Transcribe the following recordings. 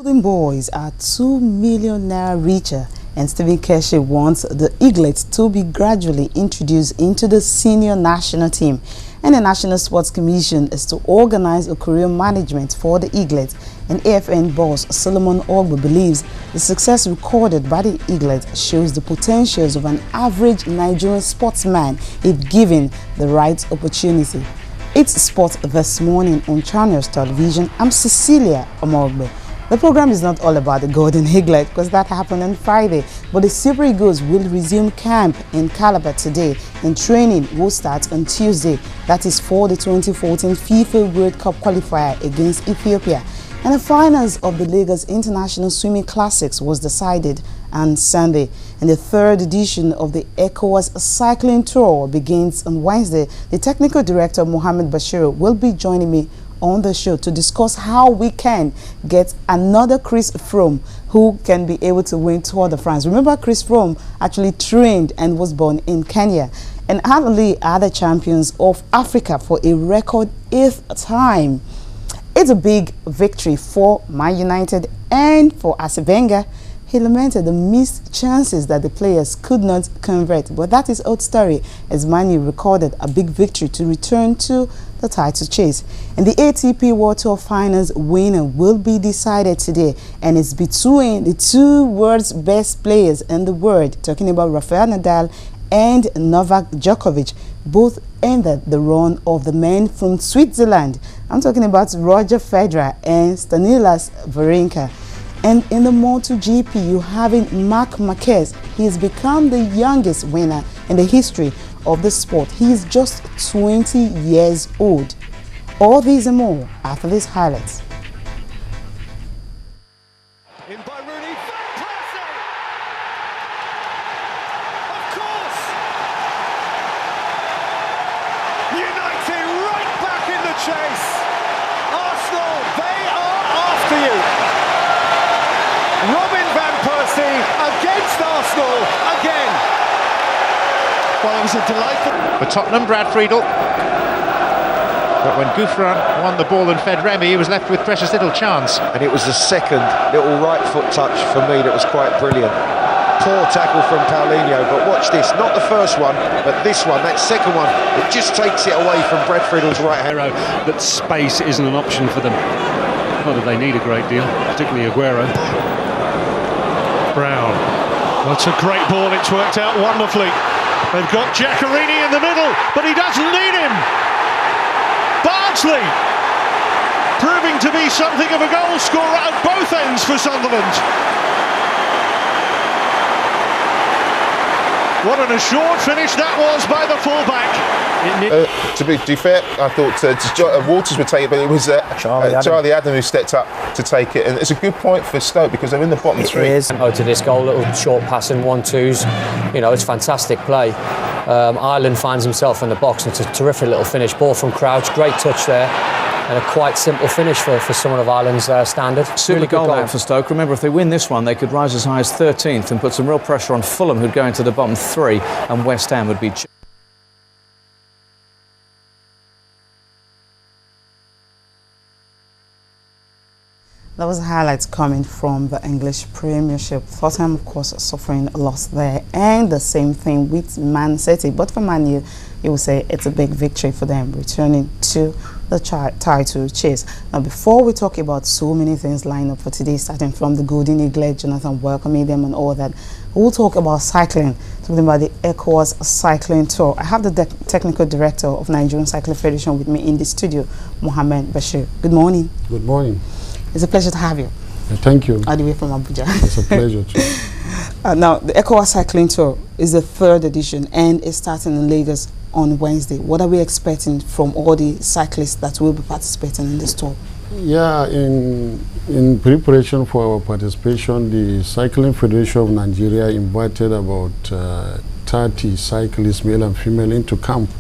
Golden Boys are 2 million naira richer, and Stephen Keshi wants the Eaglets to be gradually introduced into the senior national team. And the National Sports Commission is to organize a career management for the Eaglets. And AFN boss Solomon Ogbu believes the success recorded by the Eaglets shows the potentials of an average Nigerian sportsman if given the right opportunity. It's Sport This Morning on Channels Television. I'm Cecilia Omogbe. The program is not all about the Golden Eaglet because that happened on Friday, but the Super Eagles will resume camp in Calabar today, and training will start on Tuesday. That is for the 2014 FIFA World Cup qualifier against Ethiopia. And the finals of the Lagos International Swimming Classics was decided on Sunday. And the third edition of the ECOWAS Cycling Tour begins on Wednesday. The technical director, Mohammed Bashir, will be joining me on the show to discuss how we can get another Chris Froome who can be able to win Tour de France. Remember, Chris Froome actually trained and was born in Kenya. And Ali are the champions of Africa for a record 8th time. It's a big victory for Man United and for Arsene Wenger. He lamented the missed chances that the players could not convert. But that is old story, as Man U recorded a big victory to return to the title chase. And the ATP World Tour Finals winner will be decided today. And it's between the two world's best players in the world, talking about Rafael Nadal and Novak Djokovic. Both ended the run of the men from Switzerland. I'm talking about Roger Federer and Stanislas Wawrinka. And in the MotoGP, you having Marc Marquez. He has become the youngest winner in the history of the sport. He is just 20 years old. All these and more after these highlights. In by Rooney, Van Persie! Of course! United right back in the chase! Arsenal, they are after you! Robin Van Persie against Arsenal again! Well, it was a delightful... For Tottenham, Brad Friedel. But when Gouffran won the ball and fed Remy, he was left with precious little chance. And it was the second little right foot touch for me that was quite brilliant. Poor tackle from Paulinho, but watch this, not the first one, but this one, that second one, it just takes it away from Brad Friedel's right hand. That space isn't an option for them. Not that they need a great deal, particularly Aguero. Brown. Well, it's a great ball, it's worked out wonderfully. They've got Giaccherini in the middle, but he doesn't need him. Bardsley proving to be something of a goal scorer at both ends for Sunderland. What an assured finish that was by the fullback. To be fair, I thought Walters would take it, but it was Charlie Adam who stepped up to take it. And it's a good point for Stoke because they're in the bottom three. To this goal, little short passing 1-2s. You know, it's fantastic play. Ireland finds himself in the box, and it's a terrific little finish. Ball from Crouch, great touch there. And a quite simple finish for someone of Ireland's standard. Super really goal now for Stoke. Remember, if they win this one, they could rise as high as 13th and put some real pressure on Fulham, who'd go into the bottom three, and West Ham would be... That was highlights coming from the English Premiership. Tottenham, of course, suffering a loss there. And the same thing with Man City. But for Man U, you will say it's a big victory for them, returning to the title chase. Now, before we talk about so many things lined up for today, starting from the Golden Eaglet, Jonathan welcoming them and all that, we'll talk about cycling, talking about the ECOWAS Cycling Tour. I have the technical director of Nigerian Cycling Federation with me in the studio, Mohammed Bashir. Good morning. Good morning. It's a pleasure to have you. Thank you. All the way from Abuja. It's a pleasure too. Now, the ECOWAS Cycling Tour is the 3rd edition and it's starting in Lagos on Wednesday. What are we expecting from all the cyclists that will be participating in this tour? Yeah, in preparation for our participation, the Cycling Federation of Nigeria invited about 30 cyclists, male and female, into camp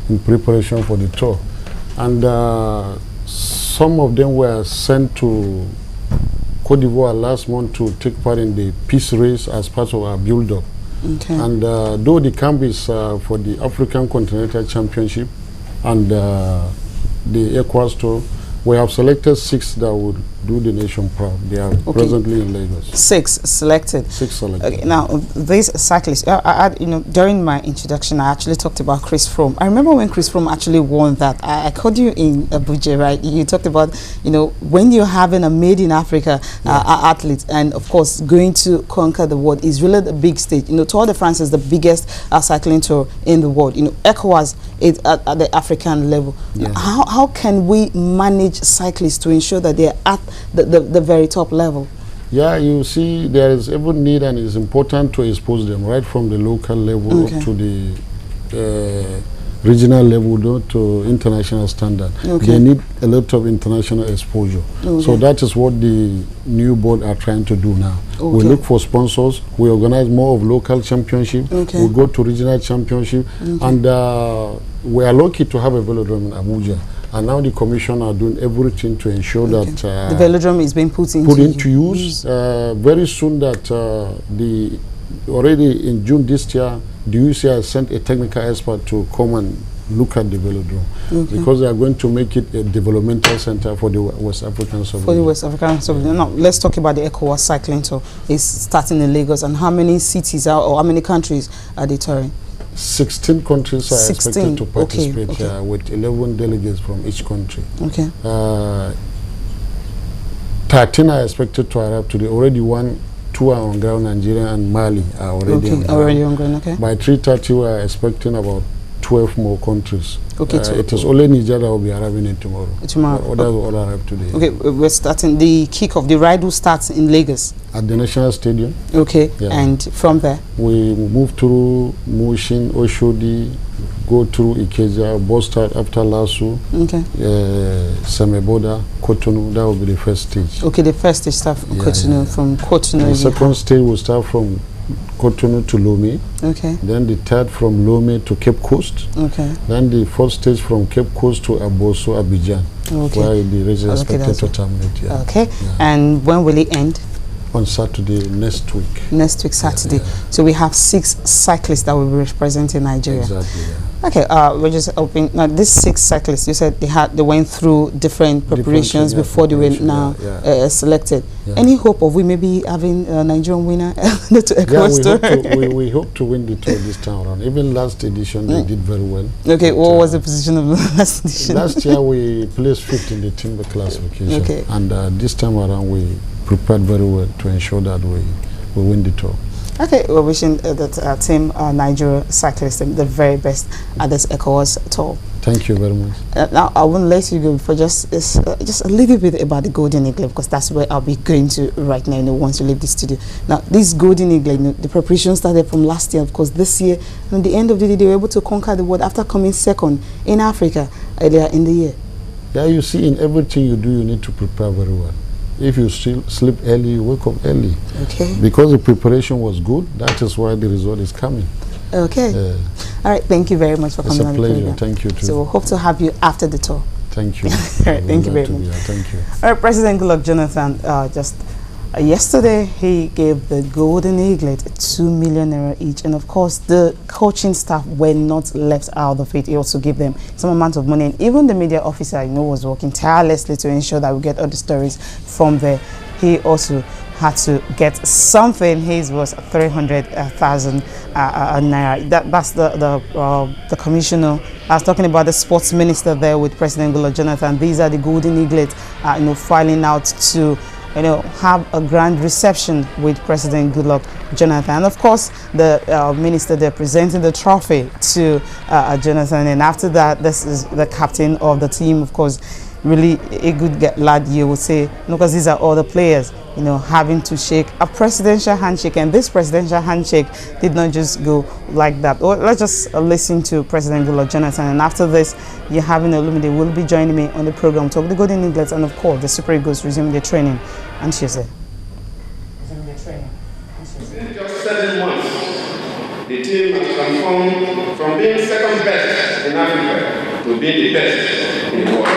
in preparation for the tour. And some of them were sent to Cote d'Ivoire last month to take part in the peace race as part of our build-up. Okay. And though the camp is for the African Continental Championship and the ECOWAS Tour, We have selected 6 that would do the nation proud. They are presently in Lagos. 6 selected. 6 selected. Okay, now, these cyclists, during my introduction, I actually talked about Chris Froome. I remember when Chris Froome actually won that. I called you in Abuja, right? You talked about, when you're having a made in Africa athlete, and of course, going to conquer the world is really the big stage. Tour de France is the biggest cycling tour in the world. ECOWAS is at the African level. Yeah. How can we manage cyclists to ensure that they're at the very top level? Yeah, you see, there is even need, and it's important to expose them right from the local level up to the regional level to international standard. They need a lot of international exposure. So that is what the new board are trying to do now. We look for sponsors. We organize more of local championship. We go to regional championship, and we are lucky to have a velodrome in Abuja. And now the commission are doing everything to ensure that the velodrome is being put into use. Very soon that already in June this year, the UCI has sent a technical expert to come and look at the velodrome because they are going to make it a developmental center for the West African sub-region. For the West African sub-region. Now, let's talk about the ECOWAS cycling tour. It's starting in Lagos, and how many cities or how many countries are they touring? 16 countries are expected to participate with 11 delegates from each country. 13 are expected to arrive today. Already 2 are on ground. Nigeria and Mali are already on ground. By 3:30 we are expecting about 12 more countries. It is only Nigeria that will be arriving in tomorrow. Others will all arrive today. Okay, we're starting the kickoff. The ride will start in Lagos at the National Stadium. And from there we move through Mushin, Oshodi, go through Ikeja, Bostad after Lasso, Semeboda, Cotonou. That will be the first stage. The first stage start from Cotonou. From Cotonou, the second stage will start from Cotonou to Lomé. Then the third from Lomé to Cape Coast. Then the fourth stage from Cape Coast to Abosso, Abidjan, where the race is expected to terminate. And when will it end? On Saturday next week. Next week, Saturday. So we have 6 cyclists that will be representing Nigeria. Exactly. We're just hoping now. These 6 cyclists, you said they went through different preparations before they were now selected. Any hope of we maybe having a Nigerian winner to ECOWAS? We hope to win the tour this time around. Even last edition they did very well. What was the position of the last edition? Last year we placed 5th in the timber classification. And this time around we prepared very well to ensure that we win the tour. We're wishing that team Nigeria cyclists the very best at this ECOWAS tour. Thank you very much. Now I won't let you go for just a little bit about the Golden Eagle, because that's where I'll be going to right now. Once you leave the studio. Now this Golden Eagle, the preparation started from last year. Of course, this year, and at the end of the day, they were able to conquer the world after coming second in Africa earlier in the year. Yeah, you see, in everything you do, you need to prepare very well. If you sleep early, you wake up early. Because the preparation was good, that is why the result is coming. All right, thank you very much for coming on the program. It's a pleasure. Thank you too. So we'll hope to have you after the tour. Thank you. Thank you very much. Thank you. All right, President Goodluck Jonathan, yesterday he gave the Golden Eaglet 2 million naira each, and of course the coaching staff were not left out of it. He also gave them some amount of money, and even the media officer was working tirelessly to ensure that we get all the stories from there. He also had to get something. His was 300,000 naira. That's the commissioner. I was talking about the sports minister there with President Goodluck Jonathan. These are the Golden Eaglet, filing out to have a grand reception with President Goodluck Jonathan. And of course, the minister there presenting the trophy to Jonathan. And after that, this is the captain of the team, of course. Really a good lad, you would say, because these are all the players, having to shake a presidential handshake. And this presidential handshake did not just go like that. Let's just listen to President Goodluck Jonathan. And after this, you're having Olumide will be joining me on the program, talk the Golden Eaglets, and of course, the Super Eagles resume their training on Tuesday. In just 7 months, the team has transformed from being second best in Africa to being the best in the world.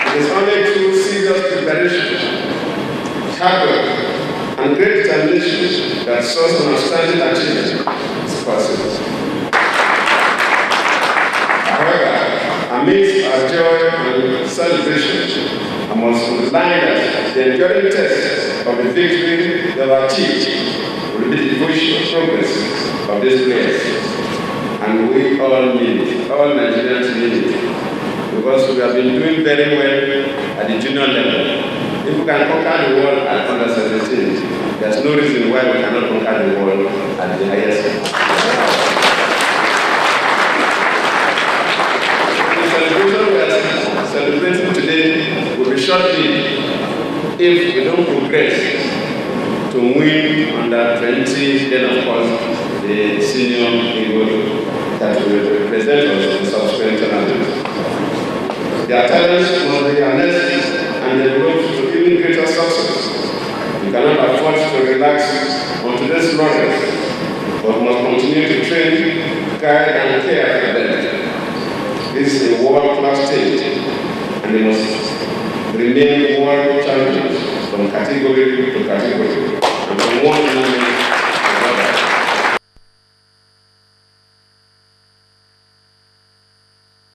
It is only through serious preparation, hard work, and great determination that such an outstanding achievement is possible. Amidst our joy and celebration, I must underline that the enduring test of the victory they have achieved will be the push progress of these players. And we all need it, all Nigerians need it, because we have been doing very well at the junior level. If we can conquer the world at under 17, there's no reason why we cannot conquer the world at the highest level. The celebration we are celebrating today will be short-lived if we don't progress to win under 20, then of course the senior Eagle that will represent us in the subsequent tournament. Their talents must be harnessed and developed to even greater success. We cannot afford to relax on today's progress, but must continue to train, guide, and care for them. This is a world-class stage, and they must remain world champions from category to category, and from one tournament